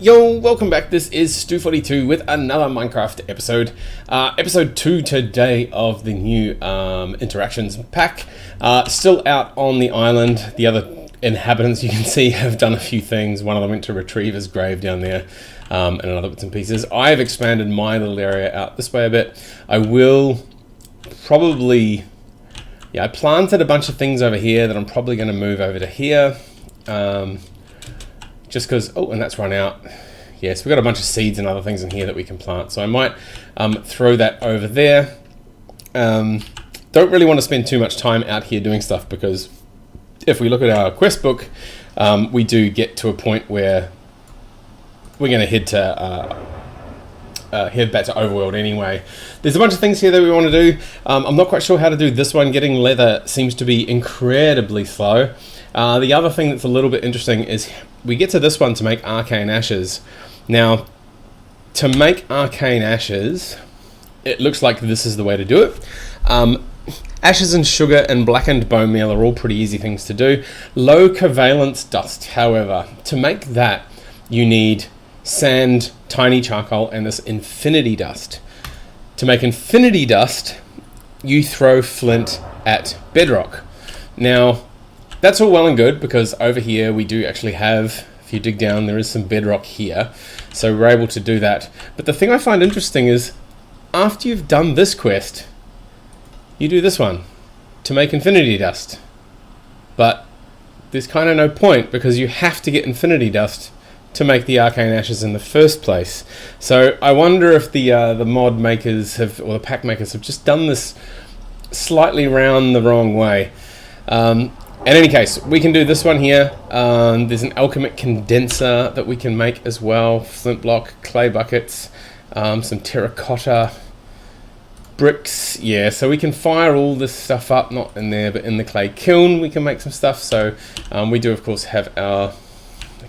Yo, welcome back. This is Stu42 with another Minecraft episode. Episode 2 today of the new Interactions pack. Still out on the island. The other inhabitants, you can see, have done a few things. One of them went to retrieve his grave down there, and another bits and pieces. I've expanded my little area out this way a bit. I will probably... I planted a bunch of things over here that I'm probably going to move over to here. Just because, oh, and that's run out. Yes, we've got a bunch of seeds and other things in here that we can plant. So I might throw that over there. Don't really want to spend too much time out here doing stuff, because if we look at our quest book, we do get to a point where we're going to head back to Overworld anyway. There's a bunch of things here that we want to do. I'm not quite sure how to do this one. Getting leather seems to be incredibly slow. The other thing that's a little bit interesting is we get to this one to make arcane ashes. Now, to make arcane ashes, it looks like this is the way to do it. Ashes and sugar and blackened bone meal are all pretty easy things to do. Low covalence dust, however, to make that you need sand, tiny charcoal, and this infinity dust. To make infinity dust, you throw flint at bedrock. Now, that's all well and good, because over here we do actually have, if you dig down, there is some bedrock here, so we're able to do that. But the thing I find interesting is, after you've done this quest, you do this one to make infinity dust. But there's kind of no point, because you have to get infinity dust to make the arcane ashes in the first place. So I wonder if the mod makers have, or the pack makers have, just done this slightly round the wrong way. In any case, we can do this one here. There's an alchemic condenser that we can make as well. Flint block, clay buckets, some terracotta bricks. Yeah, so we can fire all this stuff up, not in there, but in the clay kiln we can make some stuff. So we do, of course, have our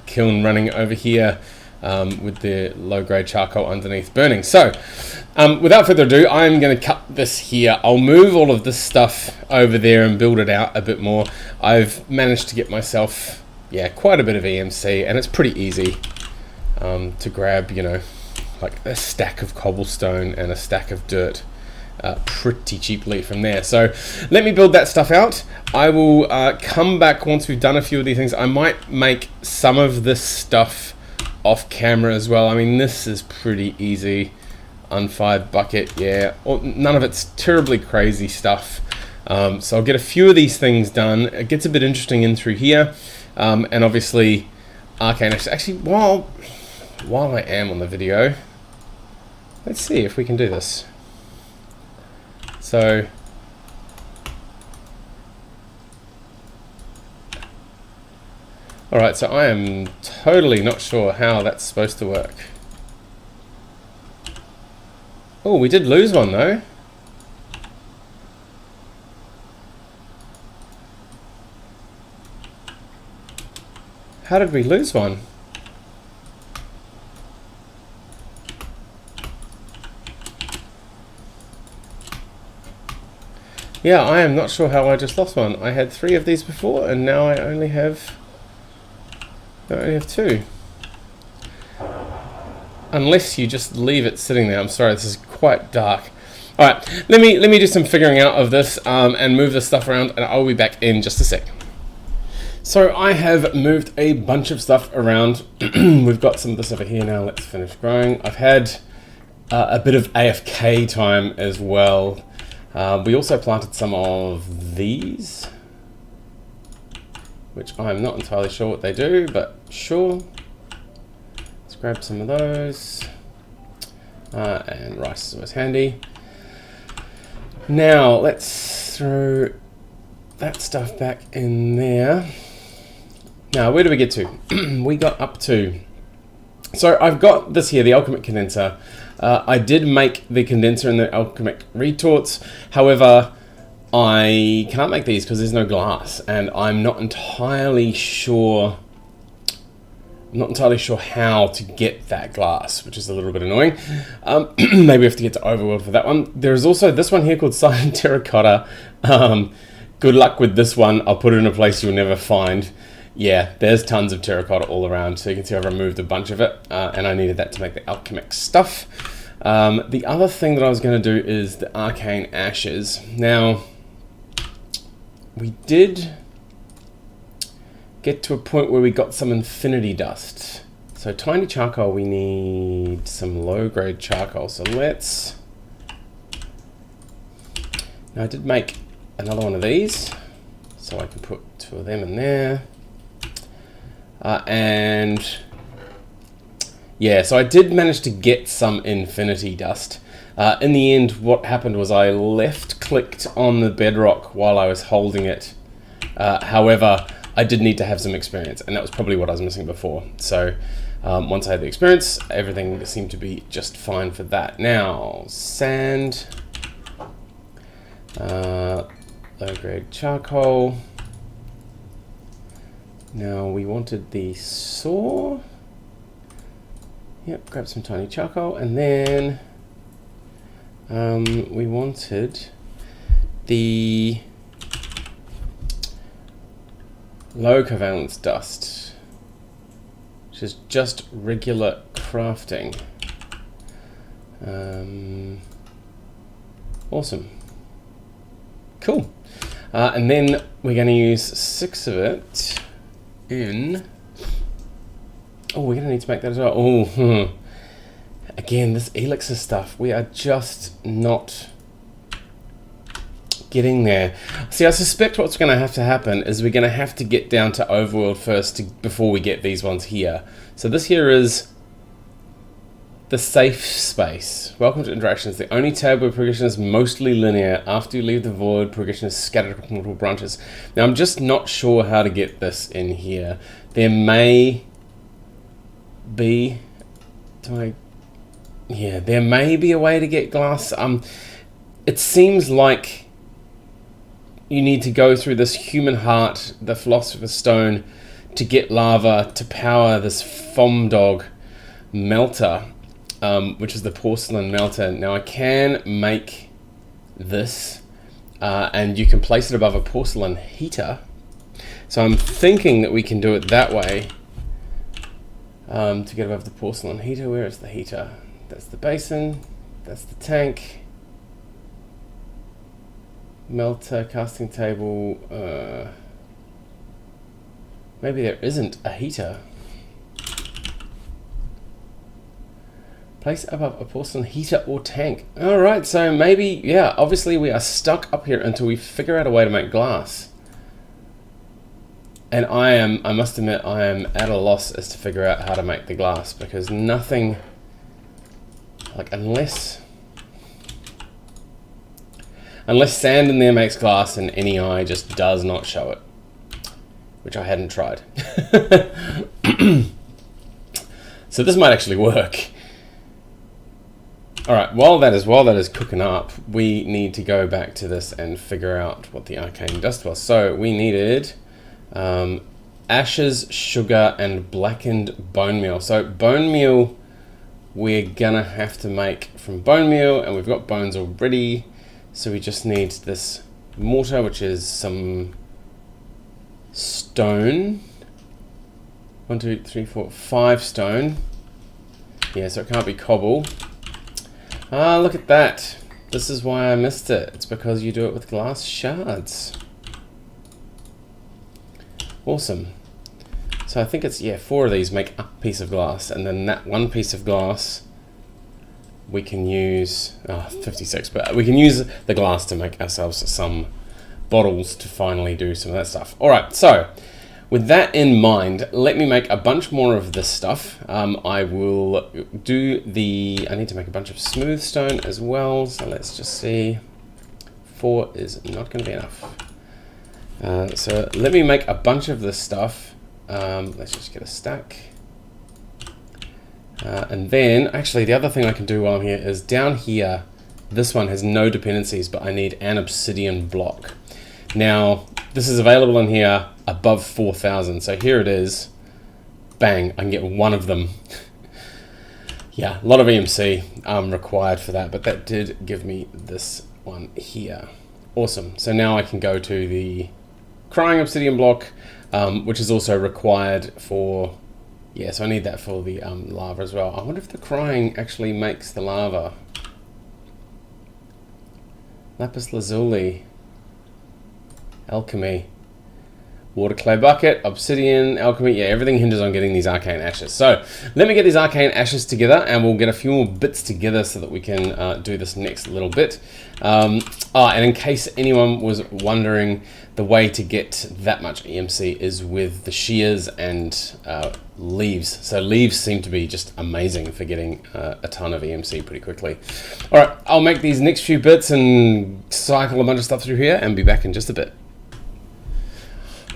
kiln running over here with the low-grade charcoal underneath burning. So without further ado, I'm going to cut this here. I'll move all of this stuff over there and build it out a bit more. I've managed to get myself, quite a bit of EMC, and it's pretty easy to grab, like a stack of cobblestone and a stack of dirt pretty cheaply from there. So let me build that stuff out. I will come back once we've done a few of these things. I might make some of this stuff off camera as well. I mean, this is pretty easy. Unfired bucket, none of it's terribly crazy stuff. So I'll get a few of these things done. It gets a bit interesting in through here, and obviously arcane ashes. Actually, while I am on the video, let's see if we can do this. So alright, so I am totally not sure how that's supposed to work. Oh, we did lose one though. How did we lose one? Yeah, I am not sure how I just lost one. I had 3 of these before, and now I only have 2. Unless you just leave it sitting there. I'm sorry, this is quite dark. Alright, let me do some figuring out of this and move this stuff around, and I'll be back in just a sec. So I have moved a bunch of stuff around. We've got some of this over here now. Let's finish growing. I've had a bit of AFK time as well. We also planted some of these, which I'm not entirely sure what they do, but sure. Let's grab some of those. And rice is always handy. Now, let's throw that stuff back in there. Now, where do we get to? We got up to... So, I've got this here, the alchemic condenser. I did make the condenser and the alchemic retorts. However, I can't make these because there's no glass, and I'm not entirely sure how to get that glass, which is a little bit annoying. Maybe we have to get to Overworld for that one. There's also this one here called Silent Terracotta. Good luck with this one. I'll put it in a place you'll never find. Yeah, there's tons of terracotta all around, so you can see I've removed a bunch of it, and I needed that to make the alchemic stuff. The other thing that I was going to do is the arcane ashes. Now, we did get to a point where we got some infinity dust. So tiny charcoal, we need some low-grade charcoal. So let's... Now I did make another one of these, so I can put 2 of them in there. And yeah, so I did manage to get some infinity dust. In the end, what happened was I left-clicked on the bedrock while I was holding it. However, I did need to have some experience, and that was probably what I was missing before. So once I had the experience, everything seemed to be just fine for that. Now, sand, low-grade charcoal. Now we wanted the saw. Yep, grab some tiny charcoal, and then we wanted the low covalence dust, which is just regular crafting. Awesome. Cool. And then we're going to use 6 of it in... Oh, we're going to need to make that as well. Oh, again, this elixir stuff, we are just not getting there. See, I suspect what's going to have to happen is we're going to have to get down to Overworld first before we get these ones here. So this here is the safe space. Welcome to Interactions, the only tab where progression is mostly linear. After you leave the void, progression is scattered across multiple branches. Now, I'm just not sure how to get this in here. There may be... Yeah, there may be a way to get glass. It seems like you need to go through this human heart, the philosopher's stone, to get lava to power this foam dog melter, which is the porcelain melter. Now I can make this, and you can place it above a porcelain heater. So I'm thinking that we can do it that way. To get above the porcelain heater. Where is the heater? That's the basin. That's the tank. Melter, casting table. Maybe there isn't a heater. Place above a porcelain heater or tank. Alright, so maybe, yeah, obviously we are stuck up here until we figure out a way to make glass. And I must admit, I am at a loss as to figure out how to make the glass, because nothing, like, unless sand in there makes glass and NEI just does not show it, which I hadn't tried. So this might actually work. Alright, while that is cooking up, we need to go back to this and figure out what the arcane dust was. So we needed ashes, sugar, and blackened bone meal. So bone meal we're gonna have to make from bone meal, and we've got bones already, so we just need this mortar, which is some stone. 1, 2, 3, 4, 5 stone. Yeah, so it can't be cobble. Ah, look at that. This is why I missed it. It's because you do it with glass shards. Awesome. So I think it's, yeah, 4 of these make a piece of glass, and then that one piece of glass we can use, 56, but we can use the glass to make ourselves some bottles to finally do some of that stuff. Alright, so with that in mind, let me make a bunch more of this stuff. I will do I need to make a bunch of smooth stone as well, so let's just see. 4 is not going to be enough. So let me make a bunch of this stuff. Let's just get a stack. And then, actually, the other thing I can do while I'm here is down here, this one has no dependencies, but I need an obsidian block. Now, this is available in here above 4,000. So here it is. Bang, I can get one of them. Yeah, a lot of EMC required for that, but that did give me this one here. Awesome. So now I can go to the crying obsidian block, which is also required for, yeah, so I need that for the lava as well. I wonder if the crying actually makes the lava. Lapis lazuli, alchemy, water, clay bucket, obsidian, alchemy. Yeah, everything hinges on getting these arcane ashes. So let me get these arcane ashes together, and we'll get a few more bits together so that we can do this next little bit. And in case anyone was wondering, the way to get that much EMC is with the shears and leaves. So leaves seem to be just amazing for getting a ton of EMC pretty quickly. All right, I'll make these next few bits and cycle a bunch of stuff through here and be back in just a bit.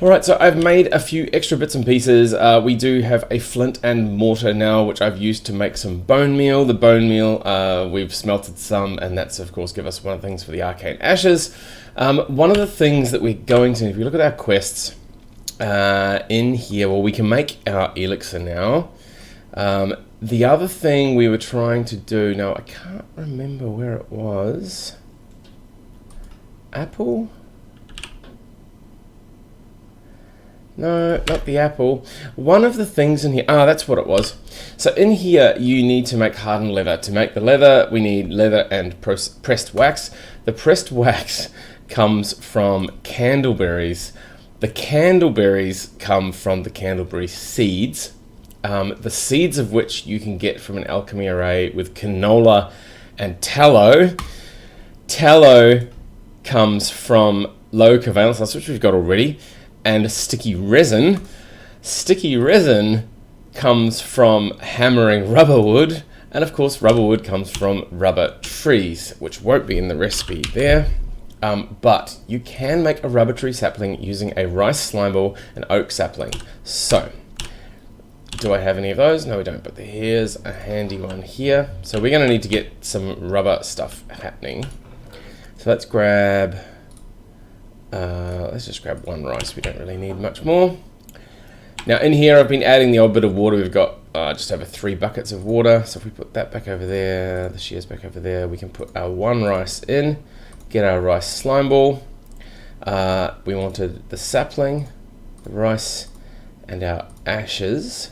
Alright, so I've made a few extra bits and pieces. We do have a flint and mortar now, which I've used to make some bone meal. The bone meal, we've smelted some, and that's of course give us one of the things for the arcane ashes. One of the things that we're going to, if you look at our quests in here, well, we can make our elixir now. The other thing we were trying to do, now I can't remember where it was. Apple? No, not the apple. One of the things in here, that's what it was. So in here, you need to make hardened leather. To make the leather, we need leather and pressed wax. The pressed wax comes from candleberries. The candleberries come from the candleberry seeds. The seeds of which you can get from an alchemy array with canola and tallow. Tallow comes from low covalence, that's which we've got already. And sticky resin. Sticky resin comes from hammering rubber wood, and of course rubber wood comes from rubber trees, which won't be in the recipe there. But you can make a rubber tree sapling using a rice slime ball and oak sapling. So, do I have any of those? No, we don't, but here's a handy one here. So we're gonna need to get some rubber stuff happening. So let's grab, let's just grab one rice. We don't really need much more. Now in here, I've been adding the odd bit of water. We've got just over 3 buckets of water. So if we put that back over there, the shears back over there, we can put our one rice in, get our rice slime ball. We wanted the sapling, the rice, and our ashes.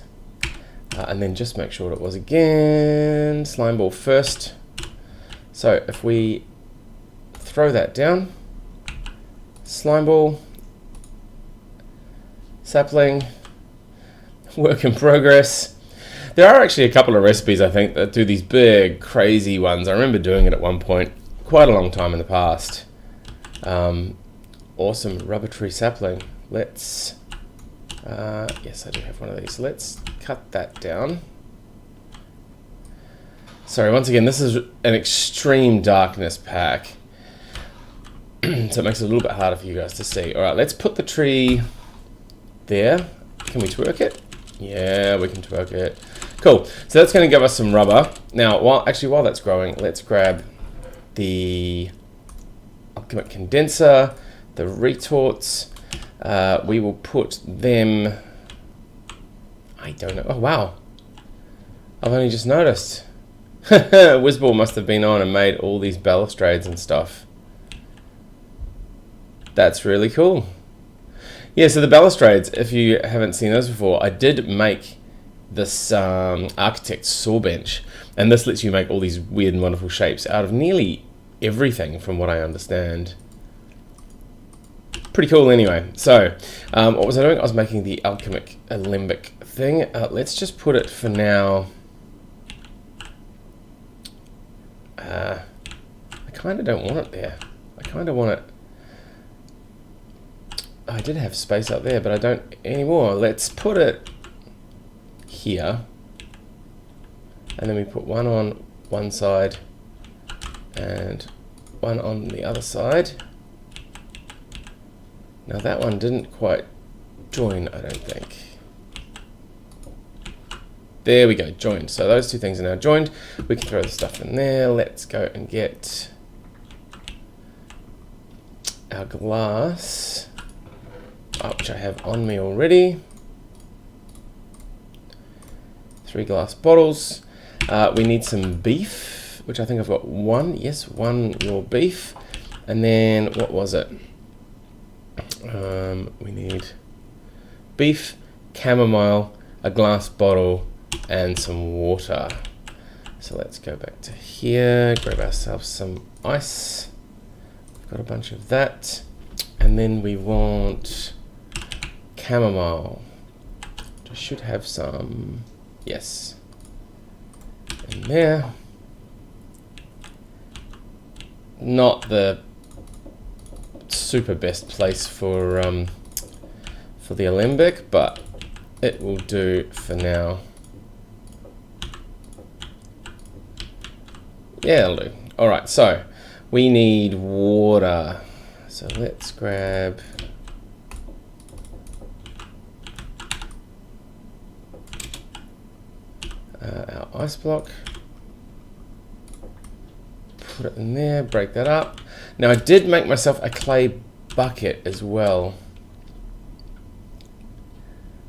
And then just make sure it was again, slime ball first. So if we throw that down, slime ball, sapling, work in progress. There are actually a couple of recipes, I think, that do these big, crazy ones. I remember doing it at one point, quite a long time in the past. Awesome rubber tree sapling. Let's, yes, I do have one of these. Let's cut that down. Sorry, once again, this is an extreme darkness pack. So it makes it a little bit harder for you guys to see. All right, let's put the tree there. Can we twerk it? Yeah, we can twerk it. Cool. So that's going to give us some rubber. Now, while that's growing, let's grab the alchemic condenser, the retorts. We will put them. I don't know. Oh wow! I've only just noticed. Whizball must have been on and made all these balustrades and stuff. That's really cool. Yeah, so the balustrades, if you haven't seen those before, I did make this architect's saw bench, and this lets you make all these weird and wonderful shapes out of nearly everything from what I understand. Pretty cool anyway. So, what was I doing? I was making the alchemic alembic thing. Let's just put it for now. I kind of don't want it there. I kind of want it. I did have space up there, but I don't anymore. Let's put it here. And then we put one on one side and one on the other side. Now that one didn't quite join, I don't think. There we go, joined. So those two things are now joined. We can throw the stuff in there. Let's go and get our glass. Which I have on me already. 3 glass bottles. We need some beef, which I think I've got 1. Yes, 1 raw beef. And then, what was it? We need beef, chamomile, a glass bottle, and some water. So let's go back to here, grab ourselves some ice. We've got a bunch of that. And then we want chamomile. I should have some, yes, in there. Not the super best place for the alembic, but it will do for now. Yeah, it'll do. All right, so we need water. So let's grab our ice block. Put it in there, break that up. Now I did make myself a clay bucket as well.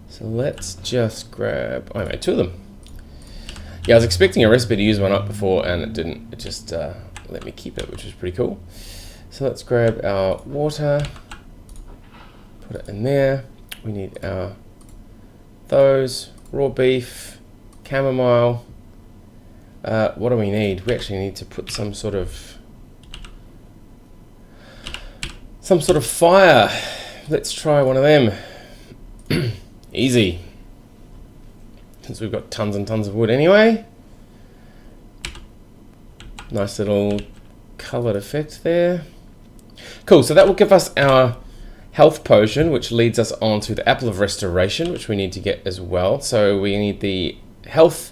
So let's just grab, oh, I made two of them. Yeah, I was expecting a recipe to use one up before and it didn't. It just let me keep it, which is pretty cool. So let's grab our water, put it in there. We need our those, raw beef, chamomile. What do we need? We actually need to put some sort of fire. Let's try one of them. Easy. Since we've got tons and tons of wood anyway. Nice little coloured effect there. Cool, so that will give us our health potion, which leads us on to the apple of restoration, which we need to get as well. So we need the health,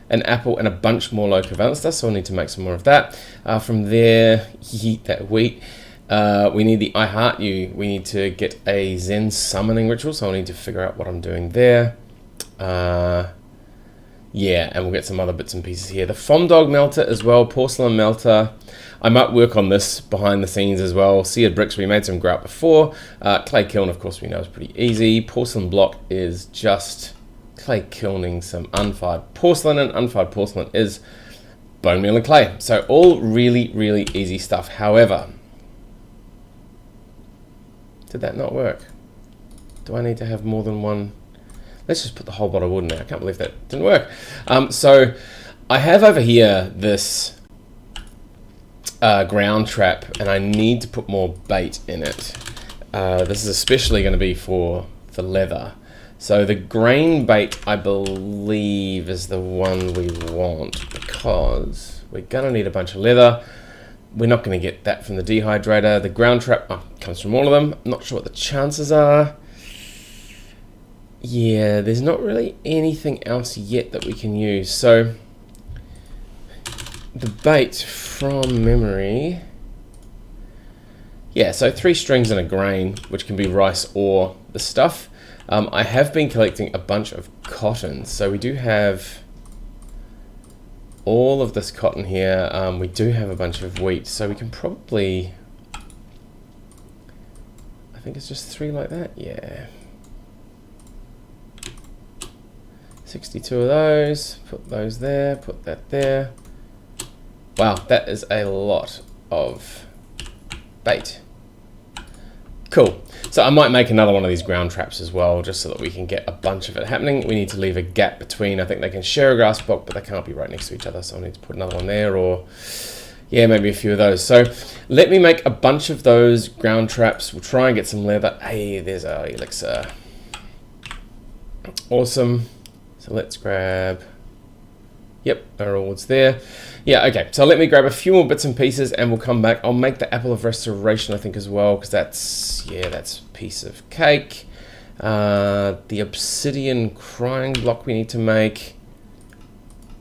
an apple, and a bunch more low valence, so we'll need to make some more of that. From there, eat that wheat. We need the I Heart You. We need to get a Zen summoning ritual, so I'll need to figure out what I'm doing there. Yeah, and we'll get some other bits and pieces here. The foam dog melter as well, porcelain melter. I might work on this behind the scenes as well. Seared bricks, we made some grout before. Clay kiln, of course, we know is pretty easy. Porcelain block is just clay kilning some unfired porcelain, and unfired porcelain is bone meal and clay. So all really, really easy stuff. However, did that not work? Do I need to have more than one? Let's just put the whole bottle of wood in there. I can't believe that didn't work. So I have over here this ground trap, and I need to put more bait in it. This is especially going to be for the leather. So the grain bait, I believe, is the one we want, because we're going to need a bunch of leather. We're not going to get that from the dehydrator. The ground trap comes from all of them. I'm not sure what the chances are. Yeah, there's not really anything else yet that we can use. So the bait from memory, yeah, so 3 strings and a grain, which can be rice or the stuff. I have been collecting a bunch of cotton, so we do have all of this cotton here. We do have a bunch of wheat, so we can probably, I think it's just 3 like that, yeah. 62 of those, put those there, put that there. Wow, that is a lot of bait. Cool. So I might make another one of these ground traps as well, just so that we can get a bunch of it happening. We need to leave a gap between. I think they can share a grass block, but they can't be right next to each other, so I need to put another one there, or yeah, maybe a few of those. So let me make a bunch of those ground traps. We'll try and get some leather. Hey, there's our elixir. Awesome. So let's grab, yep, our rewards there. Yeah, okay, so let me grab a few more bits and pieces and we'll come back. I'll make the apple of restoration, I think, as well, because that's, yeah, that's a piece of cake. The obsidian crying block we need to make.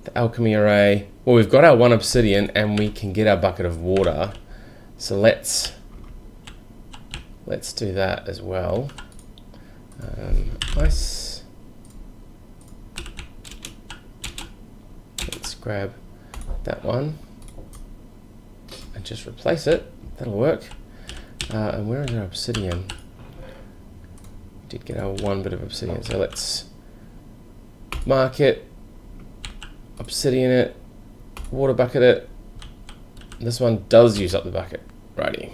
The alchemy array. Well, we've got our 1 obsidian and we can get our bucket of water. So let's do that as well. Ice. Let's grab that one and just replace it. That'll work. And where is our obsidian? We did get our 1 bit of obsidian, so let's mark it, obsidian it, water bucket it. This one does use up the bucket. Righty.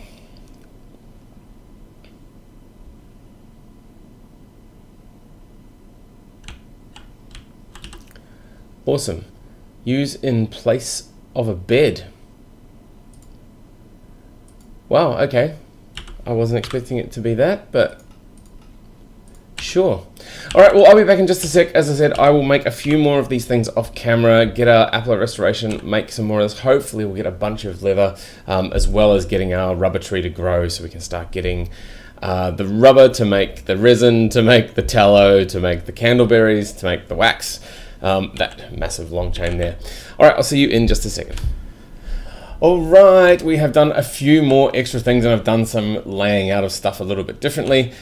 Awesome. Use in place of a bed. Wow, okay. I wasn't expecting it to be that, but sure. All right, well, I'll be back in just a sec. As I said, I will make a few more of these things off camera, get our applet restoration, make some more of this. Hopefully we'll get a bunch of leather, as well as getting our rubber tree to grow so we can start getting the rubber to make the resin, to make the tallow, to make the candleberries, to make the wax. That massive long chain there. All right, I'll see you in just a second. All right, we have done a few more extra things, and I've done some laying out of stuff a little bit differently.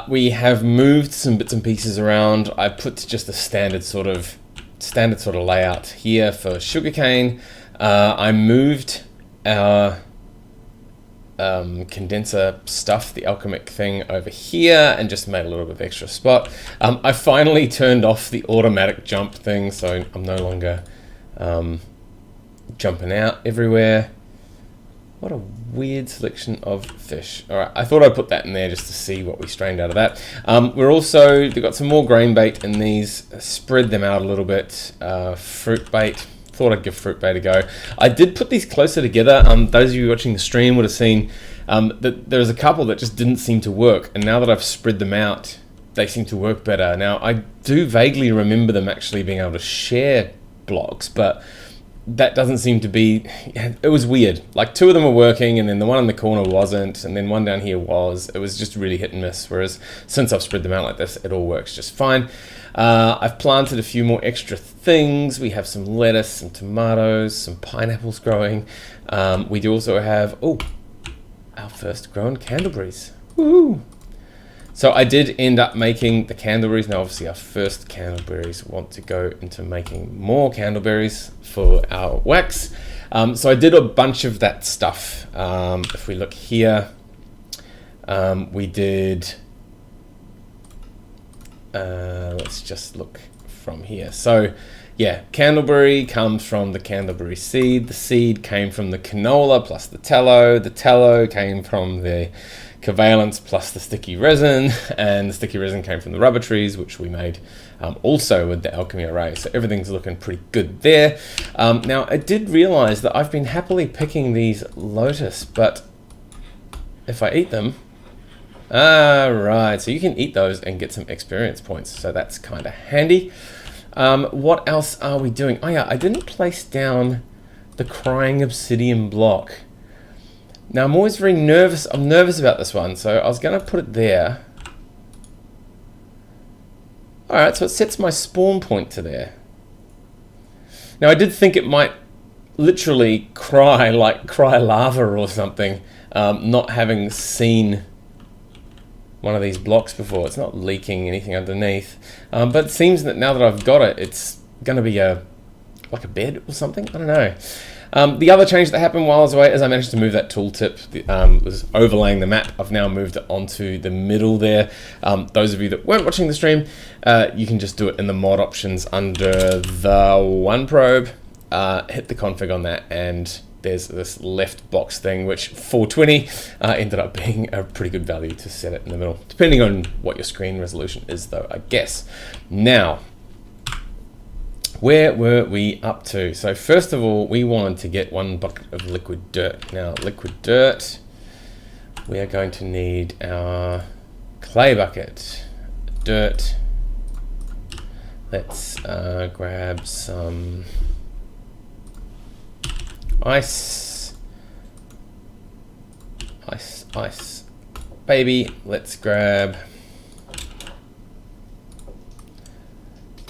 We have moved some bits and pieces around. I put just the standard sort of layout here for sugarcane. I moved our condenser stuff, the alchemic thing, over here and just made a little bit of extra spot. I finally turned off the automatic jump thing, so I'm no longer jumping out everywhere. What a weird selection of fish. All right, I thought I'd put that in there just to see what we strained out of that. We've got some more grain bait in these. Spread them out a little bit. Fruit bait. Thought I'd give fruit bait a go. I did put these closer together. Those of you watching the stream would have seen that there's a couple that just didn't seem to work, and now that I've spread them out, they seem to work better. Now, I do vaguely remember them actually being able to share blocks, but that doesn't seem to be. It was weird. Like, two of them were working, and then the one in the corner wasn't, and then one down here was. It was just really hit and miss, whereas since I've spread them out like this, it all works just fine. I've planted a few more extra things. We have some lettuce, some tomatoes, some pineapples growing. We do also have, our first grown candleberries. Woohoo! So I did end up making the candleberries. Now, obviously, our first candleberries want to go into making more candleberries for our wax. So I did a bunch of that stuff. If we look here, we did... let's just look from here. So, yeah, candleberry comes from the candleberry seed. The seed came from the canola plus the tallow. The tallow came from the covalence plus the sticky resin, and the sticky resin came from the rubber trees, which we made also with the alchemy array. So everything's looking pretty good there. Now, I did realize that I've been happily picking these lotus, but if I eat them, right, so you can eat those and get some experience points, so that's kind of handy. What else are we doing? Oh yeah, I didn't place down the crying obsidian block. Now, I'm always very nervous. I'm nervous about this one, so I was going to put it there. Alright, so it sets my spawn point to there. Now, I did think it might literally cry, like cry lava or something, not having seen one of these blocks before. It's not leaking anything underneath. But it seems that now that I've got it, it's going to be like a bed or something. I don't know. The other change that happened while I was away is I managed to move that tooltip. Was overlaying the map. I've now moved it onto the middle there. Those of you that weren't watching the stream, you can just do it in the mod options under the one probe. Hit the config on that, and there's this left box thing, which 420 ended up being a pretty good value to set it in the middle, depending on what your screen resolution is, though, I guess. Now, where were we up to? So first of all, we wanted to get 1 bucket of liquid dirt. Now, liquid dirt, we are going to need our clay bucket. Dirt. Let's grab some ice. Ice. Baby, let's grab...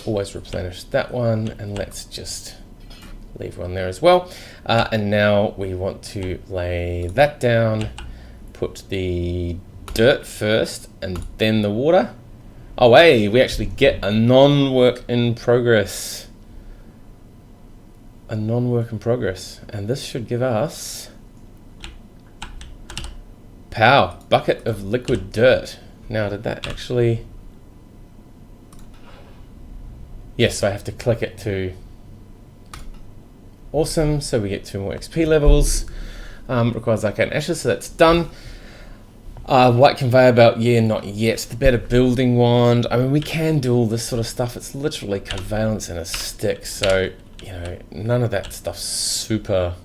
Always replenish that one, and let's just leave one there as well. And now we want to lay that down, put the dirt first, and then the water. Oh, hey, we actually get a non-work in progress. A non-work in progress, and this should give us pow, bucket of liquid dirt. Now, did that actually... Yes, so I have to click it to awesome, so we get 2 more XP levels. Requires like an ashes, so that's done. White conveyor belt, yeah, not yet. The better building wand. I mean, we can do all this sort of stuff. It's literally covalence and a stick. So, you know, none of that stuff's super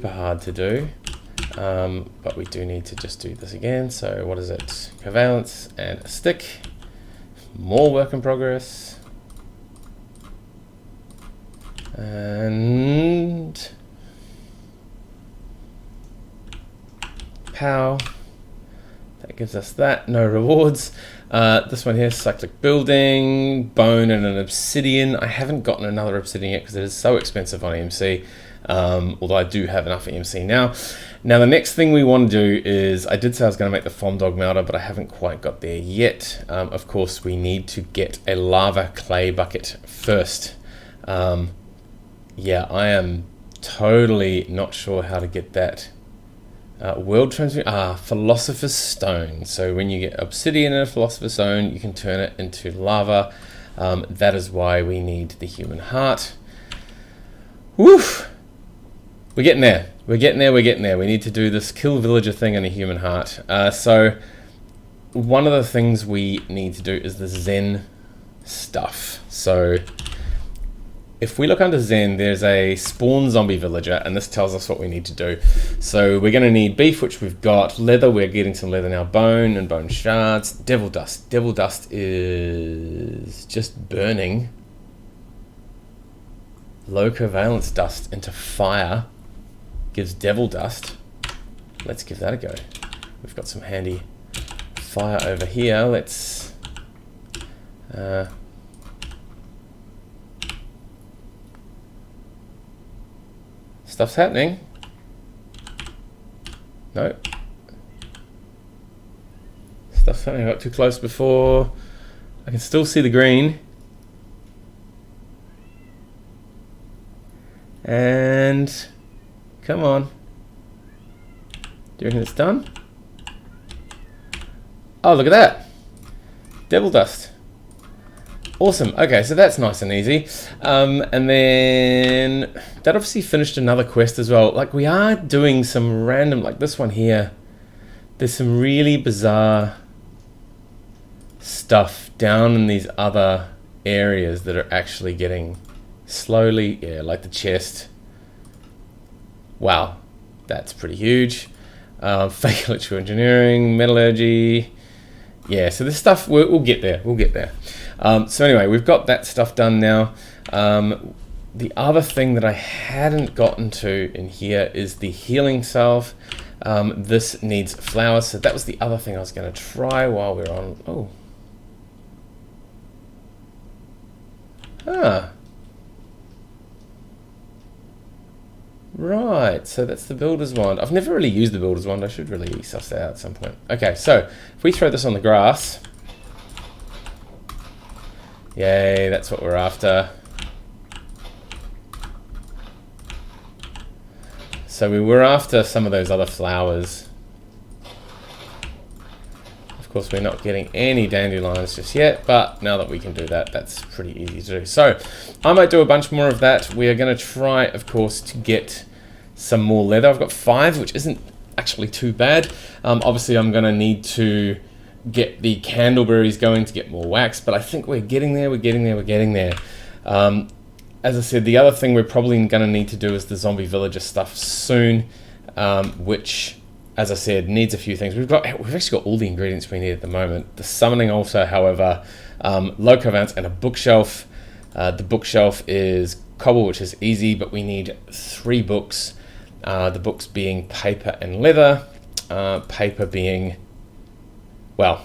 hard to do. But we do need to just do this again. So what is it? Covalence and a stick. More work in progress. And pow. That gives us that. No rewards. This one here, cyclic building, bone and an obsidian. I haven't gotten another obsidian yet because it is so expensive on EMC. Although I do have enough EMC now. Now the next thing we want to do is, I did say I was going to make the foam dog melter, but I haven't quite got there yet. Of course, we need to get a lava clay bucket first. Yeah, I am totally not sure how to get that. World transmute, Philosopher's Stone. So when you get obsidian in a Philosopher's Stone, you can turn it into lava. That is why we need the human heart. Woof! We're getting there. We're getting there. We're getting there. We need to do this kill villager thing in a human heart. So one of the things we need to do is the Zen stuff. So if we look under Zen, there's a spawn zombie villager, and this tells us what we need to do. So we're going to need beef, which we've got. Leather, we're getting some leather now. Bone and bone shards. Devil dust. Devil dust is just burning low covalence dust into fire. Gives devil dust. Let's give that a go. We've got some handy fire over here. Let's stuff's happening. No. Stuff's happening. I got too close before. I can still see the green. And come on. Do you reckon it's done? Oh, look at that. Devil dust. Awesome. Okay, so that's nice and easy. And then that obviously finished another quest as well. Like, we are doing some random, like this one here. There's some really bizarre stuff down in these other areas that are actually getting slowly, yeah, like the chest. Wow, that's pretty huge. Fake electrical engineering, metallurgy. Yeah, so this stuff, we'll get there. We'll get there. So anyway, we've got that stuff done now. The other thing that I hadn't gotten to in here is the healing salve. This needs flowers, so that was the other thing I was going to try while we're on. Oh. Ah. Right, so that's the builder's wand. I've never really used the builder's wand. I should really suss that out at some point. Okay, so if we throw this on the grass. Yay, that's what we're after. So we were after some of those other flowers. Of course, we're not getting any dandelions just yet, but now that we can do that, that's pretty easy to do. So I might do a bunch more of that. We are going to try, of course, to get some more leather. I've got 5, which isn't actually too bad. Obviously, I'm going to need to get the candleberries going to get more wax, but I think we're getting there. We're getting there. We're getting there. As I said, the other thing we're probably going to need to do is the zombie villager stuff soon, which, as I said, needs a few things. We've actually got all the ingredients we need at the moment. The summoning also, however, low covalence and a bookshelf. The bookshelf is cobble, which is easy, but we need 3 books. The books being paper and leather. Paper being, well,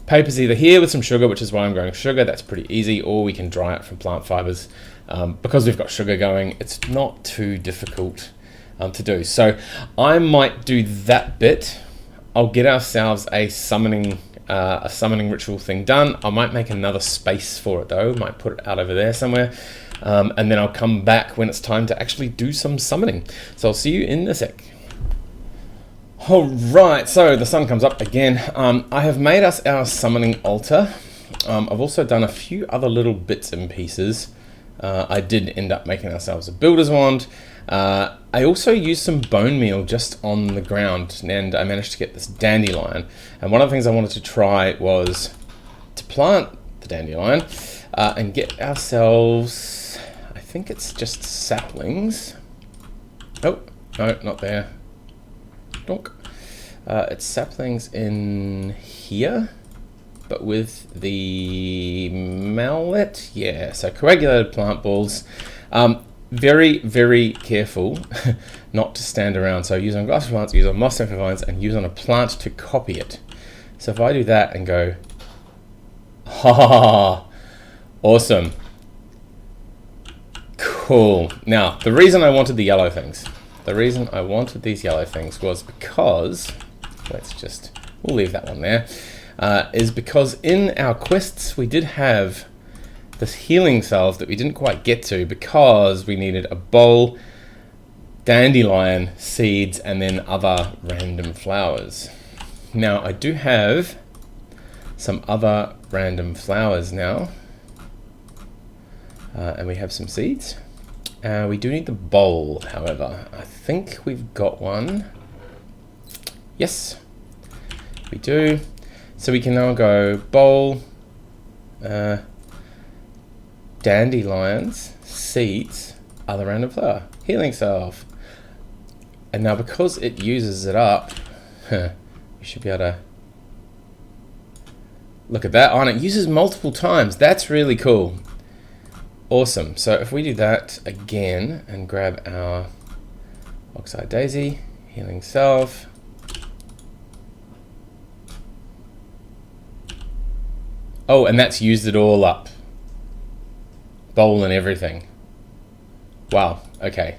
paper's either here with some sugar, which is why I'm growing sugar. That's pretty easy, or we can dry it from plant fibers. Because we've got sugar going, it's not too difficult to do. So I might do that bit. I'll get ourselves a summoning ritual thing done. I might make another space for it though. Might put it out over there somewhere. And then I'll come back when it's time to actually do some summoning. So I'll see you in a sec. All right, so the sun comes up again. I have made us our summoning altar. I've also done a few other little bits and pieces. I did end up making ourselves a builder's wand. I also used some bone meal just on the ground, and I managed to get this dandelion. And one of the things I wanted to try was to plant the dandelion and get ourselves, I think it's just saplings. Oh, no, not there. Donk. It's saplings in here, but with the mallet. Yeah, so coagulated plant balls. Very, very careful not to stand around. So use on glass plants, use on moss vines, and use on a plant to copy it. So if I do that and go, ha, awesome. Cool. Now, the reason I wanted the yellow things, these yellow things was because, we'll leave that one there, is because in our quests we did have this healing salve that we didn't quite get to because we needed a bowl, dandelion, seeds, and then other random flowers. Now, I do have some other random flowers now, and we have some seeds. We do need the bowl, however. I think we've got one. Yes, we do. So we can now go bowl, dandelions, seeds, other random flower, healing salve. And now because it uses it up, we should be able to look at that. Oh, and it uses multiple times. That's really cool. Awesome. So if we do that again and grab our oxeye daisy, healing salve, oh, and that's used it all up. Bowl and everything. Wow, okay.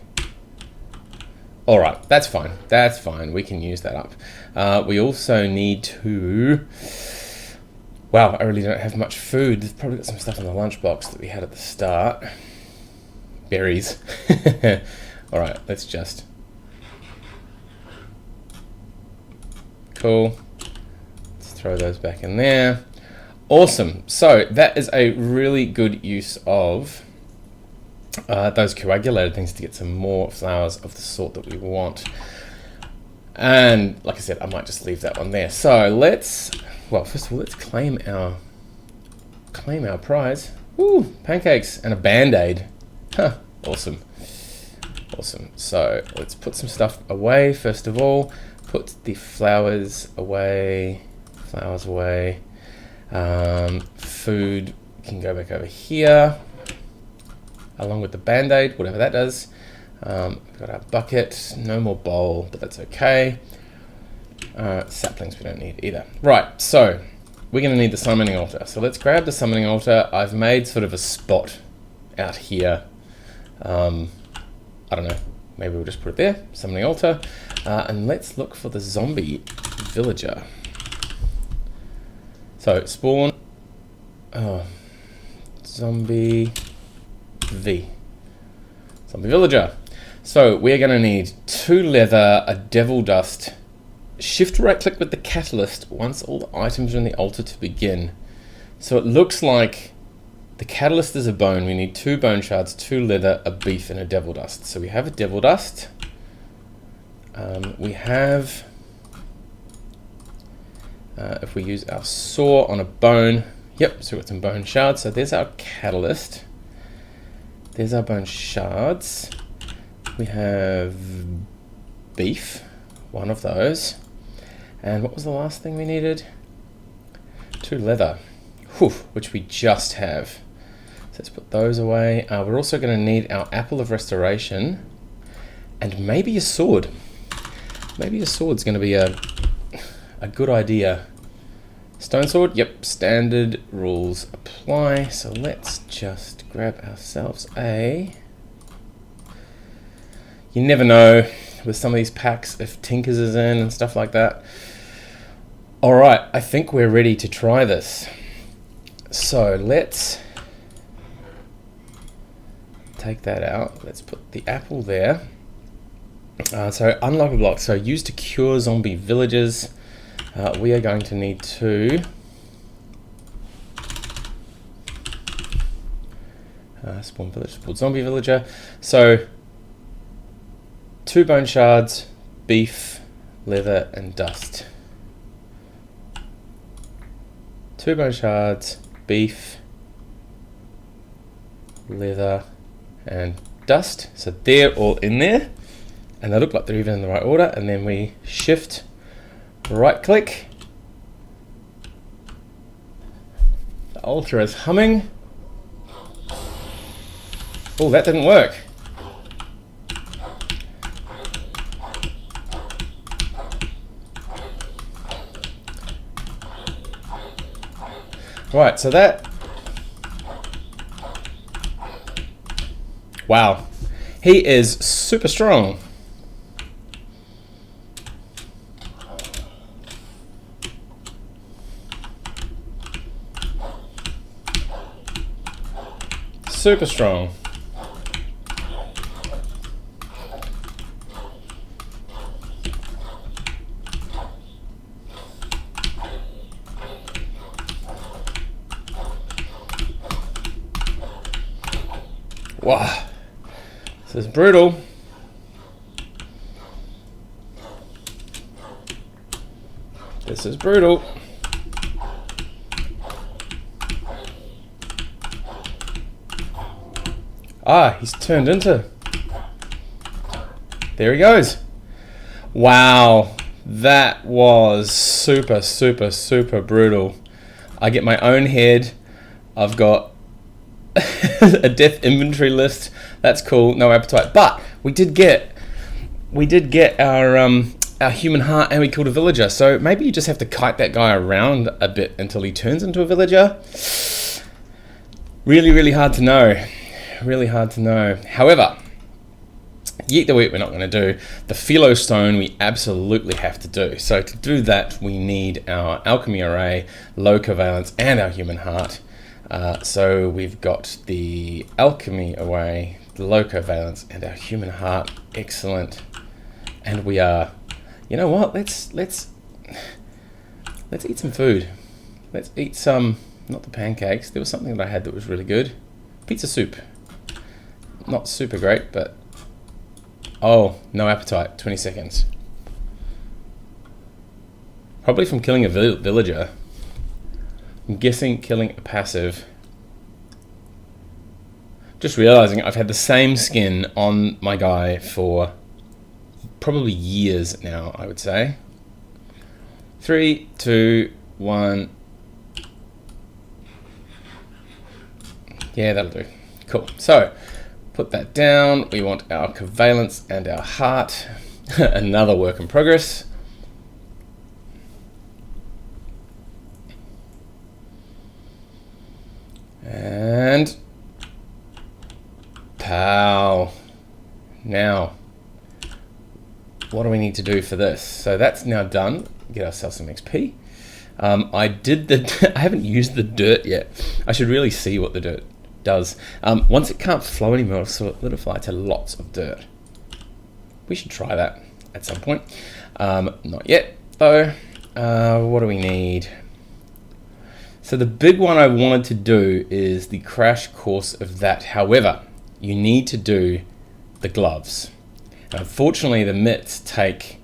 All right, that's fine. That's fine. We can use that up. We also need to... Wow, I really don't have much food. There's probably got some stuff in the lunchbox that we had at the start. Berries. All right, let's just... Cool. Let's throw those back in there. Awesome. So that is a really good use of those coagulated things to get some more flowers of the sort that we want. And like I said, I might just leave that one there. So let's, well, first of all, let's claim our prize. Ooh, pancakes and a band-aid. Huh, awesome. Awesome. So let's put some stuff away. First of all, put the flowers away. Flowers away. Food can go back over here along with the band-aid, whatever that does. We've got our bucket, no more bowl, but that's okay. Saplings we don't need either. Right, so we're going to need the summoning altar. So let's grab the summoning altar. I've made sort of a spot out here. I don't know, maybe we'll just put it there, summoning altar. And let's look for the zombie villager. So spawn, zombie villager. So we're going to need 2 leather, a devil dust, shift right click with the catalyst once all the items are in the altar to begin. So it looks like the catalyst is a bone. We need 2 bone shards, 2 leather, a beef, and a devil dust. So we have a devil dust. We have... if we use our saw on a bone, yep, so we've got some bone shards. So there's our catalyst. There's our bone shards. We have beef, one of those. And what was the last thing we needed? 2 leather, which we just have. So let's put those away. We're also going to need our apple of restoration and maybe a sword. Maybe a sword's going to be a good idea. Stone sword, yep, standard rules apply. So let's just grab ourselves a... You never know with some of these packs if Tinkers is in and stuff like that. All right, I think we're ready to try this. So let's take that out. Let's put the apple there. So unlock a block. So used to cure zombie villagers. We are going to need to spawn village, spawn zombie villager. So 2 bone shards, beef, leather, and dust. 2 bone shards, beef, leather, and dust. So they're all in there, and they look like they're even in the right order. And then we shift, right click. The Ultra is humming. Oh, that didn't work. Right, so that, wow, he is super strong. Super strong. Wow, this is brutal. This is brutal. Ah, he's turned into... There he goes. Wow, that was super, super, super brutal. I get my own head. I've got a death inventory list. That's cool. No appetite, but we did get our human heart, and we killed a villager. So maybe you just have to kite that guy around a bit until he turns into a villager. Really, really hard to know. Really hard to know. However, yeet the wheat we're not going to do. The philo stone we absolutely have to do. So to do that, we need our alchemy array, low covalence, and our human heart. So we've got the alchemy array, the low covalence, and our human heart. Excellent. And we are, you know what? Let's eat some food. Let's eat some, not the pancakes. There was something that I had that was really good. Pizza soup. Not super great, but oh, no appetite. 20 seconds. Probably from killing a villager. I'm guessing killing a passive. Just realizing I've had the same skin on my guy for probably years now, I would say. 3, 2, 1. Yeah, that'll do. Cool. So, put that down. We want our covalence and our heart. Another work in progress. And pow. Now, what do we need to do for this? So that's now done. Get ourselves some XP. I haven't used the dirt yet. I should really see what the dirt does. Once it can't flow anymore, it'll solidify to lots of dirt. We should try that at some point. Not yet, though. What do we need? So the big one I wanted to do is the crash course of that. However, you need to do the gloves. Unfortunately, the mitts take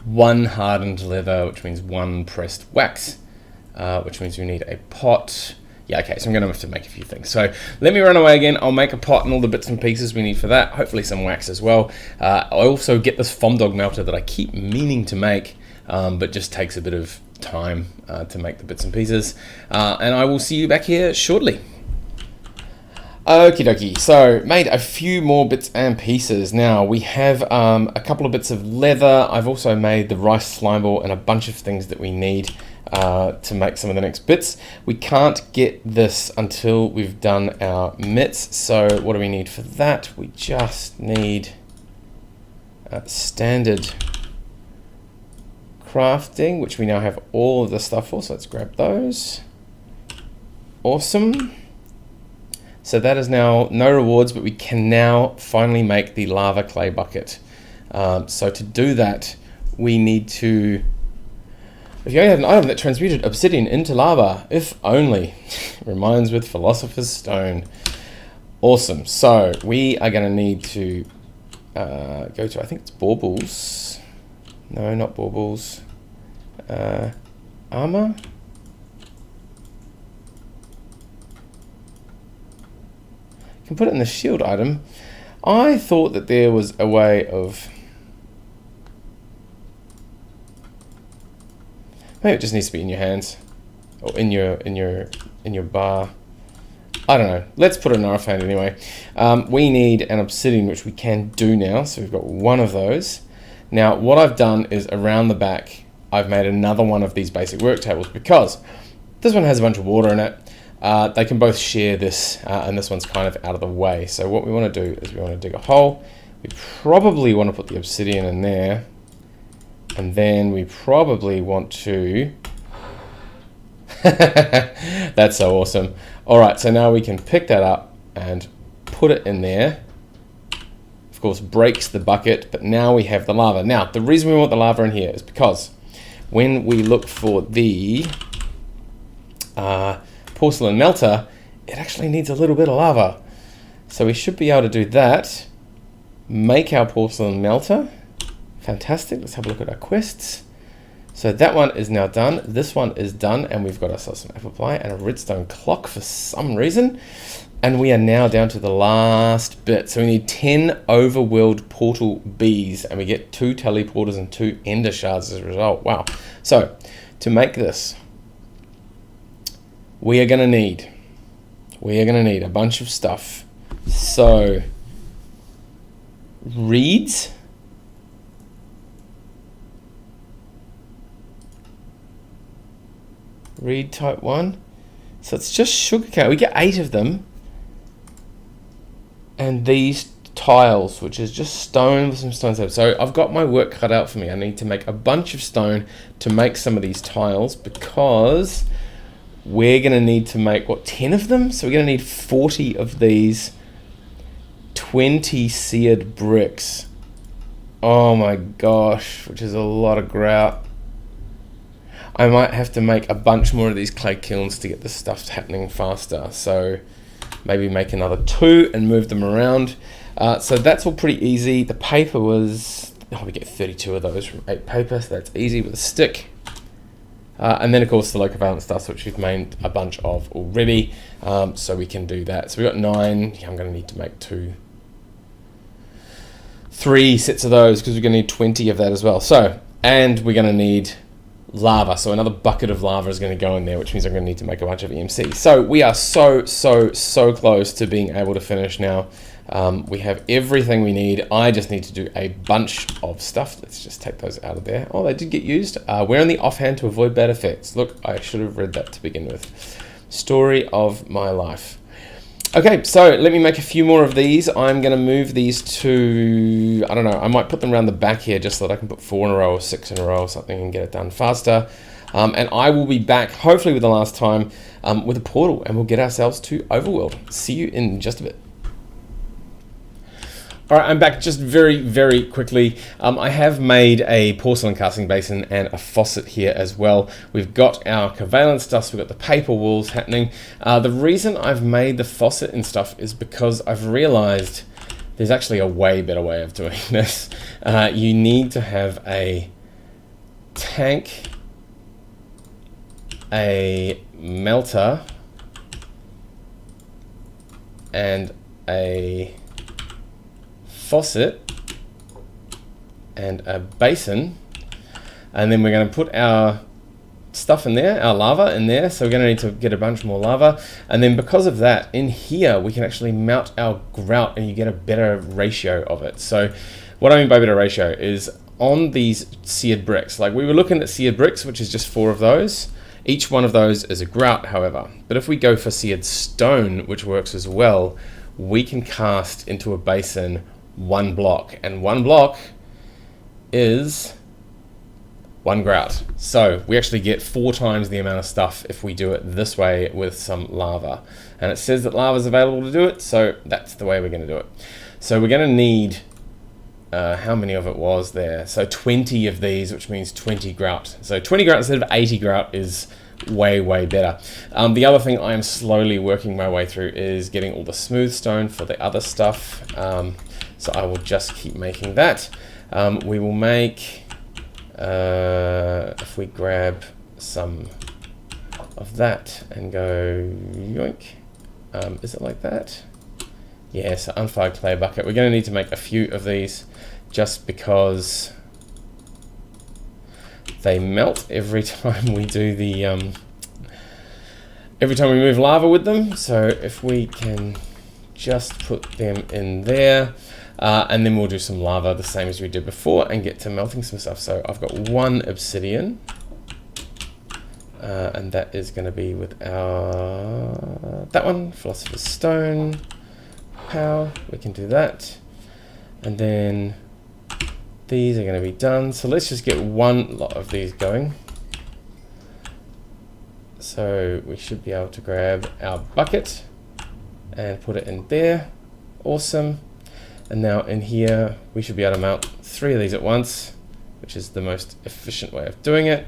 1 hardened leather, which means 1 pressed wax, which means we need a pot. Yeah, okay, so I'm going to have to make a few things. So let me run away again. I'll make a pot and all the bits and pieces we need for that. Hopefully some wax as well. I also get this foam dog melter that I keep meaning to make, but just takes a bit of time to make the bits and pieces. And I will see you back here shortly. Okie dokie, so made a few more bits and pieces. Now we have a couple of bits of leather. I've also made the rice slime ball and a bunch of things that we need to make some of the next bits. We can't get this until we've done our mitts. So what do we need for that? We just need standard crafting, which we now have all of the stuff for. So let's grab those. Awesome. So that is now no rewards, but we can now finally make the lava clay bucket. So to do that, we need to, if you only have an item that transmuted obsidian into lava, if only, reminds with Philosopher's Stone. Awesome. So we are going to need to go to, I think it's baubles. No, not baubles. Armor. You can put it in the shield item. I thought that there was a way of, maybe it just needs to be in your hands or in your bar. I don't know. Let's put it in our hand anyway. We need an obsidian, which we can do now. So we've got one of those. Now, what I've done is around the back, I've made another one of these basic work tables because this one has a bunch of water in it. They can both share this, and this one's kind of out of the way. So what we want to do is we want to dig a hole. We probably want to put the obsidian in there. And then we probably want to... That's so awesome. All right, so now we can pick that up and put it in there. Of course, breaks the bucket, but now we have the lava. Now, the reason we want the lava in here is because when we look for the porcelain melter, it actually needs a little bit of lava. So we should be able to do that. Make our porcelain melter. Fantastic. Let's have a look at our quests. So that one is now done. This one is done, and we've got ourselves some apple pie and a redstone clock for some reason. And we are now down to the last bit. So we need 10 overworld portal bees, and we get 2 teleporters and 2 ender shards as a result. Wow. So to make this, we are going to need a bunch of stuff. So reeds. Reed type 1. So it's just sugarcane. We get 8 of them. And these tiles, which is just stone with some stones. So I've got my work cut out for me. I need to make a bunch of stone to make some of these tiles because we're going to need to make, what, 10 of them? So we're going to need 40 of these 20 seared bricks. Oh my gosh, which is a lot of grout. I might have to make a bunch more of these clay kilns to get this stuff happening faster. So maybe make another 2 and move them around. So that's all pretty easy. The paper was, we get 32 of those from 8 paper, so that's easy with a stick. And then of course the locovalent stuff, which we've made a bunch of already. So we can do that. So we've got 9. Yeah, I'm going to need to make 3 sets of those because we're going to need 20 of that as well. So, and we're going to need lava, so another bucket of lava is going to go in there, which means I'm going to need to make a bunch of EMC. So we are so close to being able to finish now. We have everything we need. I just need to do a bunch of stuff. Let's just take those out of there. Oh, they did get used. Wear on the offhand to avoid bad effects. Look, I should have read that to begin with. Story of my life. Okay, so let me make a few more of these. I'm going to move these to, I don't know, I might put them around the back here just so that I can put 4 in a row or 6 in a row or something and get it done faster. And I will be back, hopefully with the last time, with a portal, and we'll get ourselves to Overworld. See you in just a bit. All right, I'm back just very quickly. I have made a porcelain casting basin and a faucet here as well. We've got our covalent stuff, so we've got the paper walls happening. The reason I've made the faucet and stuff is because I've realized there's actually a way better way of doing this. You need to have a tank, a melter, and a faucet and a basin, and then we're going to put our stuff in there, our lava in there. So we're going to need to get a bunch more lava, and then because of that, in here we can actually mount our grout and you get a better ratio of it. So what I mean by better ratio is on these seared bricks, like we were looking at seared bricks, which is just 4 of those. Each one of those is a grout, however. But if we go for seared stone, which works as well, we can cast into a basin 1 block, and 1 block is 1 grout. So we actually get 4 times the amount of stuff if we do it this way with some lava. And it says that lava is available to do it, so that's the way we're going to do it. So we're going to need, how many of it was there? So 20 of these, which means 20 grout. So 20 grout instead of 80 grout is way better. The other thing I am slowly working my way through is getting all the smooth stone for the other stuff. So I will just keep making that. We will make, if we grab some of that and go yoink, is it like that? Yeah, so unfired clay bucket. We're going to need to make a few of these just because they melt every time we do the, every time we move lava with them. So if we can just put them in there, and then we'll do some lava the same as we did before and get to melting some stuff. So I've got 1 obsidian, and that is going to be with our, that one, Philosopher's Stone, power, we can do that. And then these are going to be done. So let's just get 1 lot of these going. So we should be able to grab our bucket and put it in there. Awesome. And now in here, we should be able to melt 3 of these at once, which is the most efficient way of doing it.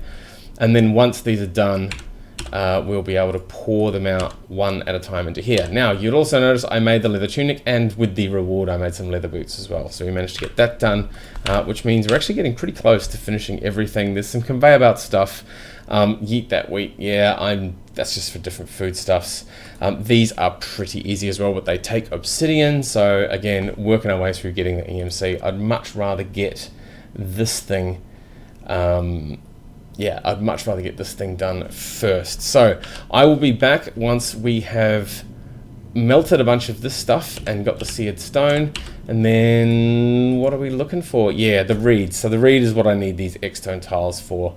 And then once these are done, we'll be able to pour them out 1 at a time into here. Now, you'll also notice I made the leather tunic, and with the reward, I made some leather boots as well. So we managed to get that done, which means we're actually getting pretty close to finishing everything. There's some conveyor belt stuff. Yeet that wheat, yeah, that's just for different foodstuffs. These are pretty easy as well, but they take obsidian. So again, working our way through getting the EMC, I'd much rather get this thing, yeah, I'd much rather get this thing done first. So I will be back once we have melted a bunch of this stuff and got the seared stone. And then what are we looking for? Yeah, the reed. So the reed is what I need these X-tone tiles for.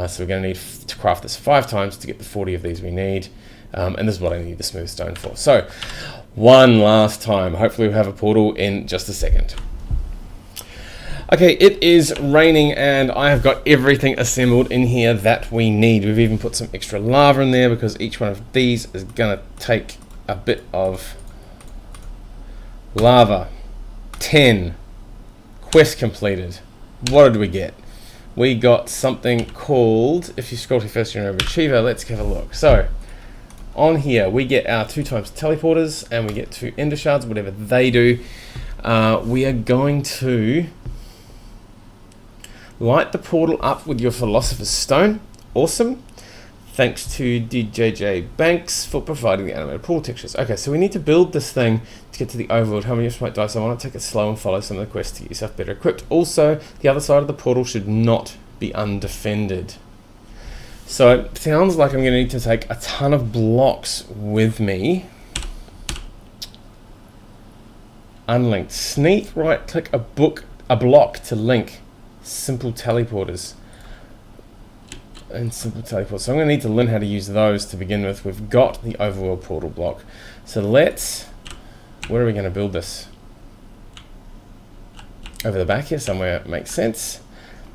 So we're going to need to craft this 5 times to get the 40 of these we need. And this is what I need the smooth stone for. So one last time. Hopefully we'll have a portal in just a second. Okay, it is raining and I have got everything assembled in here that we need. We've even put some extra lava in there because each one of these is going to take a bit of lava. 10. Quest completed. What did we get? We got something called, if you scroll to first general achiever, let's have a look. So on here we get our 2 times teleporters and we get 2 ender shards, whatever they do. We are going to light the portal up with your Philosopher's Stone. Awesome. Thanks to DJJ Banks for providing the animated portal textures. Okay, so we need to build this thing to get to the overworld. How many of smite dice? I want to take it slow and follow some of the quests to get yourself better equipped. Also, the other side of the portal should not be undefended. So it sounds like I'm going to need to take a ton of blocks with me. Unlinked. Sneak right click a block to link. Simple teleporters. And simple teleporters. So I'm going to need to learn how to use those to begin with. We've got the overworld portal block. So let's, where are we going to build this? Over the back here somewhere, makes sense.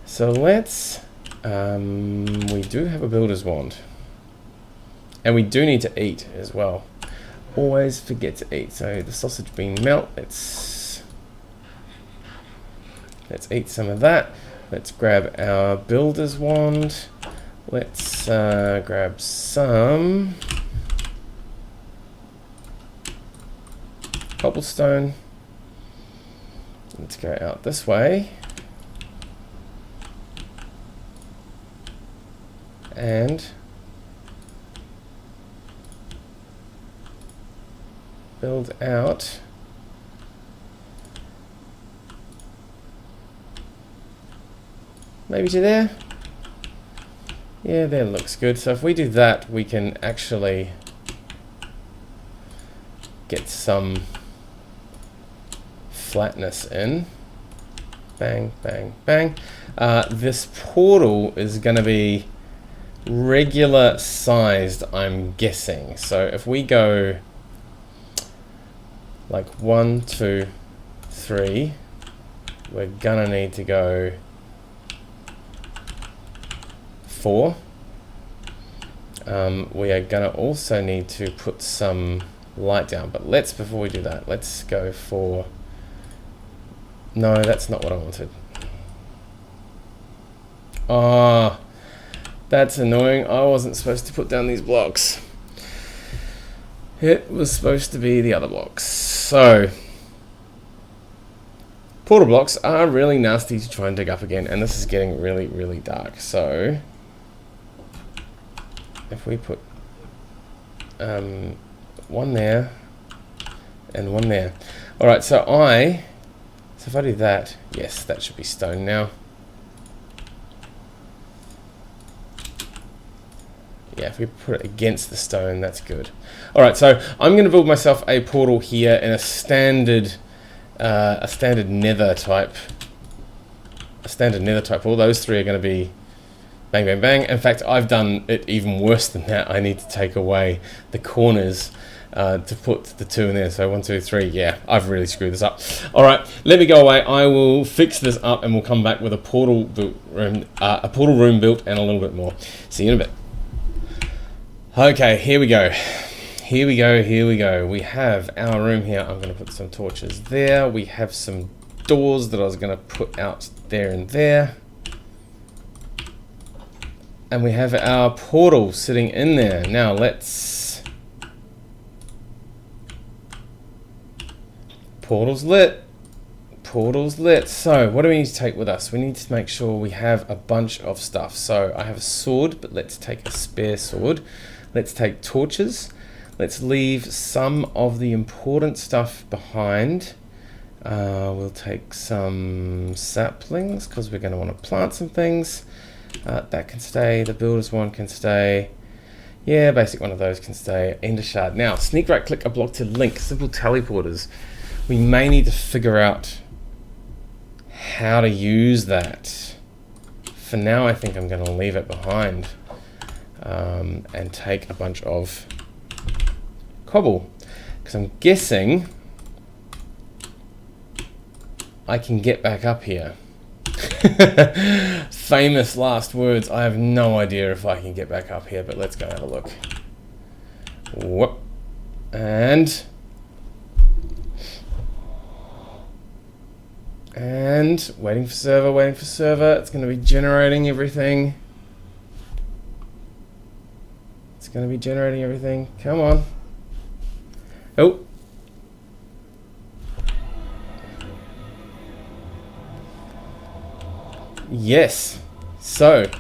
So let's, we do have a builder's wand. And we do need to eat as well. Always forget to eat. So the sausage bean melt, let's eat some of that. Let's grab our builder's wand. Let's grab some cobblestone. Let's go out this way. And build out maybe to there. Yeah, there looks good. So if we do that, we can actually get some flatness in. Bang, bang, bang. This portal is going to be regular sized, I'm guessing. So if we go like 1, 2, 3, we're gonna need to go 4. We are gonna also need to put some light down, but let's, before we do that, let's go for, no, that's not what I wanted. That's annoying. I wasn't supposed to put down these blocks. It was supposed to be the other blocks. So, portal blocks are really nasty to try and dig up again, and this is getting really, really dark. So, if we put one there and one there. Alright, so if I do that, yes, that should be stone now. Yeah, if we put it against the stone, that's good. Alright, so I'm going to build myself a portal here in a standard nether type. All those three are going to be bang, bang, bang. In fact, I've done it even worse than that. I need to take away the corners to put the 2 in there. So 1, 2, 3. Yeah, I've really screwed this up. All right, let me go away. I will fix this up, and we'll come back with a portal room built, and a little bit more. See you in a bit. Okay, here we go. Here we go. We have our room here. I'm going to put some torches there. We have some doors that I was going to put out there and there. And we have our portal sitting in there. Now let's... Portal's lit. So what do we need to take with us? We need to make sure we have a bunch of stuff. So I have a sword, but let's take a spare sword. Let's take torches. Let's leave some of the important stuff behind. We'll take some saplings because we're going to want to plant some things. That can stay. The builder's one can stay. Yeah, basic one of those can stay. Ender shard. Now, sneak right click a block to link. Simple teleporters. We may need to figure out how to use that. For now, I think I'm going to leave it behind and take a bunch of cobble, because I'm guessing I can get back up here. Famous last words. I have no idea if I can get back up here, but let's go have a look. Whoop. And waiting for server. It's going to be generating everything. Come on. Oh. Yes. So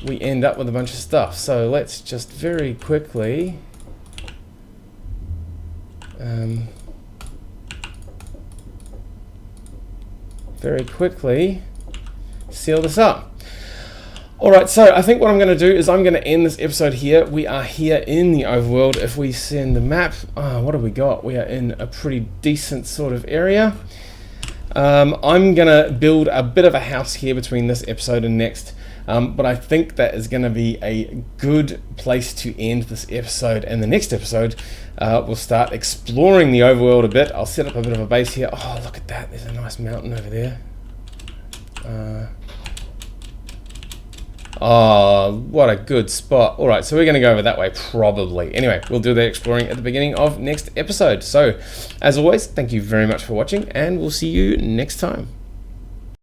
we end up with a bunch of stuff. So let's just very quickly seal this up. Alright, so I think what I'm going to do is I'm going to end this episode here. We are here in the overworld. If we send the map, what have we got? We are in a pretty decent sort of area. I'm going to build a bit of a house here between this episode and next. But I think that is going to be a good place to end this episode. And the next episode, we'll start exploring the overworld a bit. I'll set up a bit of a base here. Oh, look at that. There's a nice mountain over there. Oh, what a good spot. Alright, so we're going to go over that way, probably. Anyway, we'll do that exploring at the beginning of next episode. So, as always, thank you very much for watching, and we'll see you next time.